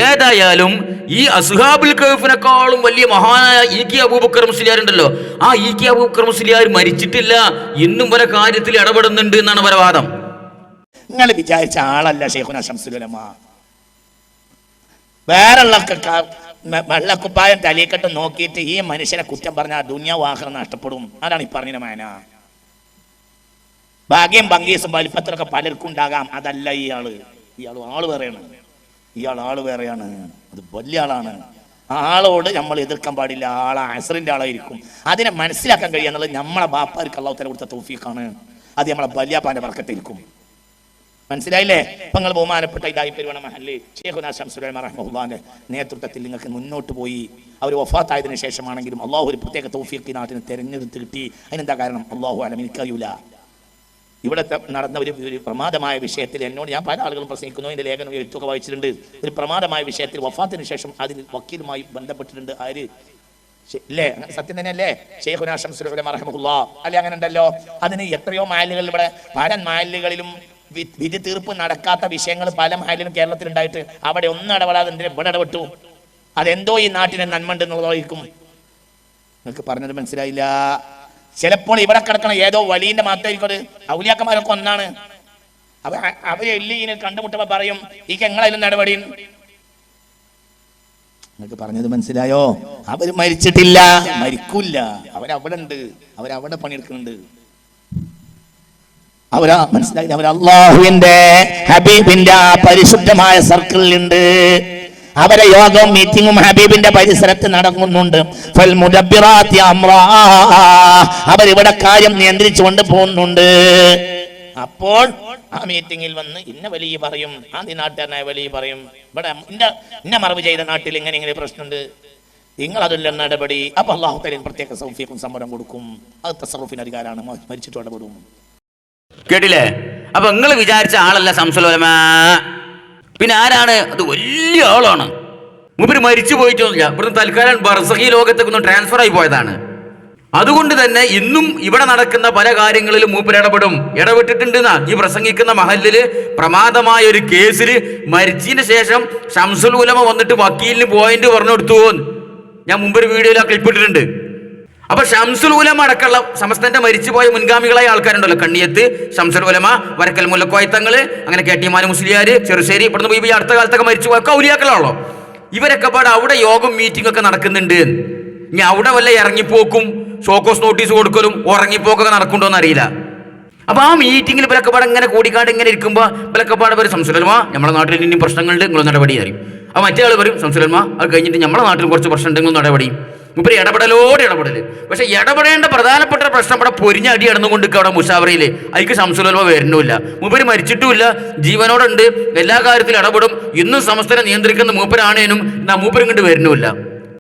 ഏതായാലും ഈ അസ്ഹാബുൽ കഹ്ഫിനെക്കാളും വലിയ മഹാനായ ഇ.കെ. അബൂബക്കർ മുസ്ലിയാർ ഉണ്ടല്ലോ, ആ ഇ.കെ. അബൂബക്കർ മുസ്ലിയാർ മരിച്ചിട്ടില്ല, ഇന്നും പല കാര്യത്തിൽ ഇടപെടുന്നുണ്ട് എന്നാണ് അവരുടെ വാദം. നിങ്ങൾ വിചാരിച്ച ആളല്ല ശൈഖുനാ ശംസുൽ ഉലമ. വേറെയുള്ള വെള്ളക്കുപ്പായം തലീക്കെട്ട് നോക്കിയിട്ട് ഈ മനുഷ്യനെ കുറ്റം പറഞ്ഞാൽ ദുനിയാവ് ആഖിറത്ത് നഷ്ടപ്പെടും. അതാണ് ഈ പറഞ്ഞ മാന. ഭാഗ്യം ഭംഗീസും വലിപ്പത്തിലൊക്കെ പലർക്കും ഉണ്ടാകാം. അതല്ല ഇയാള് ആള് വേറെയാണ്. ഇയാൾ ആള് വേറെയാണ്. അത് വലിയ ആളാണ്. ആളോട് നമ്മൾ എതിർക്കാൻ പാടില്ല. ആളെ അസ്റിന്റെ ആളായിരിക്കും. അതിനെ മനസ്സിലാക്കാൻ കഴിയുക എന്നുള്ളത് നമ്മളെ ബാപ്പാർക്ക് അല്ലാഹു തആല കൊടുത്ത തൗഫീഖാണ്. അത് നമ്മളെ വലിയാപ്പാന്റെ ബർക്കത്തായിരിക്കും. മനസ്സിലായില്ലേ? ഇപ്പൊ നിങ്ങൾ ബഹുമാനപ്പെട്ട ഇതായി പെരുവണ മഹല്ല് ശൈഖുനാ ശംസുൽ ഉലമ റഹിമഹുല്ലാഹിന്റെ നേതൃത്വത്തിൽ നിങ്ങൾക്ക് മുന്നോട്ട് പോയി. അവർ വഫാത്തായതിനു ശേഷമാണെങ്കിലും അള്ളാഹു ഒരു പ്രത്യേക തൗഫീഖ് നാട്ടിന് തെരഞ്ഞെടുത്ത് കിട്ടി. അതിനെന്താ കാരണം? അള്ളാഹു അലം, എനിക്കറിയില്ല. ഇവിടെ നടന്ന ഒരു പ്രമാദമായ വിഷയത്തിൽ എന്നോട് ഞാൻ പല ആളുകളും പ്രസംഗിക്കുന്നു, എൻ്റെ ലേഖനം എഴുത്തൊക്കെ വായിച്ചിട്ടുണ്ട്. ഒരു പ്രമാദമായ വിഷയത്തിൽ വഫാത്തിന് ശേഷം അതിന് വക്കീലുമായി ബന്ധപ്പെട്ടിട്ടുണ്ട്. ആര്? അല്ലേ? സത്യം തന്നെയല്ലേ? ശൈഖുനാ ശംസുൽ ഉലമ റഹിമഹുല്ലാഹ് അല്ലെ? അങ്ങനെ ഉണ്ടല്ലോ. അതിന് എത്രയോ മഹല്ലുകളിൽ, ഇവിടെ പല മഹല്ലുകളിലും വിധി തീർപ്പ് നടക്കാത്ത വിഷയങ്ങൾ പല മഹല്ലിലും കേരളത്തിൽ ഉണ്ടായിട്ട് അവിടെ ഒന്നും ഇടപെടാതെ ഇവിടെ ഇടപെട്ടു. അതെന്തോ ഈ നാട്ടിന് നന്മ ഉണ്ട് എന്നുള്ളതായിരിക്കും. നിങ്ങൾക്ക് പറഞ്ഞത് മനസ്സിലായില്ല. ചിലപ്പോൾ ഇവിടെ കിടക്കണം ഏതോ വലിയന്റെ മാത്രമായിരിക്കും. ഔലിയാക്കന്മാരൊക്കെ ഒന്നാണ്. അവര് എല്ലിനെ കണ്ടുമുട്ടുമ്പോ പറയും ഈ എങ്ങളതിലും നടപടി. നിങ്ങൾക്ക് പറഞ്ഞത് മനസ്സിലായോ? അവര് മരിച്ചിട്ടില്ല, മരിക്കൂല. അവരവിടെ ഉണ്ട്, അവരവിടെ പണിയെടുക്കുന്നുണ്ട്. അവരാ മനസ്സിലായി. അവർ അള്ളാഹുവിന്റെ ഹബീബിന്റെ ആ പരിശുദ്ധമായ സർക്കിളിലുണ്ട്. അവരെ യോഗവും മീറ്റിങ്ങും ഹബീബിന്റെ പരിസരത്ത് നടക്കുന്നുണ്ട്. അവരിവിടെ കാര്യം നിയന്ത്രിച്ചു കൊണ്ട് പോകുന്നുണ്ട്. അപ്പോൾ ആ മീറ്റിങ്ങിൽ വന്ന് ഇന്ന വലിയ പറയും, ആ നാട്ടുകാരനായ വലിയ പറയും, ഇവിടെ ഇന്ന മറവ് ചെയ്ത നാട്ടിൽ ഇങ്ങനെ പ്രശ്നമുണ്ട്, നിങ്ങൾ അതെല്ലാം നടപടി. അപ്പൊ അള്ളാഹു തആല പ്രത്യേക സൗഫീഖും സമ്മതം കൊടുക്കും. അത് തസറുഫിന് അധികാരമാണ്. മരിച്ചിട്ട് ഇടപെടും. കേട്ടില്ലേ? അപ്പൊ നിങ്ങൾ വിചാരിച്ച ആളല്ല ശംസുൽ ഉലമ. പിന്നെ ആരാണ്? അത് വലിയ ആളാണ്. മൂപ്പര് മരിച്ചു പോയിട്ടൊന്നുമില്ല. ഇവിടുന്ന് തൽക്കാലം ബർസഖി ലോകത്തേക്ക് ഒന്ന് ട്രാൻസ്ഫർ ആയി പോയതാണ്. അതുകൊണ്ട് തന്നെ ഇന്നും ഇവിടെ നടക്കുന്ന പല കാര്യങ്ങളിലും മൂപ്പര് ഇടപെട്ടിട്ടുണ്ട്. ഈ പ്രസംഗിക്കുന്ന മഹല്ലില് പ്രമാദമായ ഒരു കേസിൽ മരിച്ചതിന് ശേഷം ശംസുൽ ഉലമ വന്നിട്ട് വക്കീലിന് പോയിന്റ് പറഞ്ഞു കൊടുത്തു. ഞാൻ മുമ്പൊരു വീഡിയോയിൽ ആ ക്ലിപ്പ് ഇട്ടിട്ടുണ്ട്. അപ്പൊ ശംസുൽ ഉലമ അടക്കമുള്ള സമസ്തന്റെ മരിച്ചുപോയ മുൻഗാമികളായ ആൾക്കാരുണ്ടല്ലോ, കണ്ണിയത്ത് ശംസുൽ ഉലമ, വരക്കൽ മുല്ലക്കോയത്തങ്ങള്, അങ്ങനെ കെ ടി മാനു മുസ്ലിയാര്, ചെറുശ്ശേരി, ഇവിടുന്ന് ഈ അടുത്ത കാലത്തൊക്കെ മരിച്ചുപോയ ഔലിയാക്കളാണല്ലോ. ഇവരൊക്കെ പാടെ അവിടെ യോഗം മീറ്റിംഗ് ഒക്കെ നടക്കുന്നുണ്ട്. ഇനി അവിടെ വല്ല ഇറങ്ങിപ്പോക്കും, ഷോക്കോസ് നോട്ടീസ് കൊടുക്കലും ഉറങ്ങിപ്പോക്കൊക്കെ നടക്കുന്നുണ്ടോന്ന് അറിയില്ല. അപ്പൊ ആ മീറ്റിംഗിൽ ഇവരൊക്കെ പാടെ ഇങ്ങനെ കൂടിക്കാണ്ട് ഇങ്ങനെ ഇരിക്കുമ്പോൾ ഇവരൊക്കെ പാടെ വരും ശംസുൽ ഉലമ നമ്മുടെ നാട്ടിൽ ഇനി പ്രശ്നങ്ങളുണ്ട്, നിങ്ങൾ നടപടി തരും. അപ്പൊ മറ്റേ ആൾ വരും ശംസുൽ ഉലമ അത് കഴിഞ്ഞിട്ട് നമ്മുടെ നാട്ടിൽ കുറച്ച് പ്രശ്നം ഉണ്ടെങ്കിൽ നടപടി. മുപ്പര് ഇടപെടല്. പക്ഷെ ഇടപെടേണ്ട പ്രധാനപ്പെട്ട പ്രശ്നം ഇവിടെ പൊരിഞ്ഞടി നടന്നുകൊണ്ട് അവിടെ മുഷാവറയിൽ അതിക്ക് ശംസുൽ ഉലമ വരുന്നില്ല. മൂപ്പര് മരിച്ചിട്ടുമില്ല, ജീവനോടുണ്ട്, എല്ലാ കാര്യത്തിലും ഇടപെടും. ഇന്നും സമസ്തനെ നിയന്ത്രിക്കുന്ന മൂപ്പരാണേനും മൂപ്പരും കൊണ്ട് വരുന്നില്ല.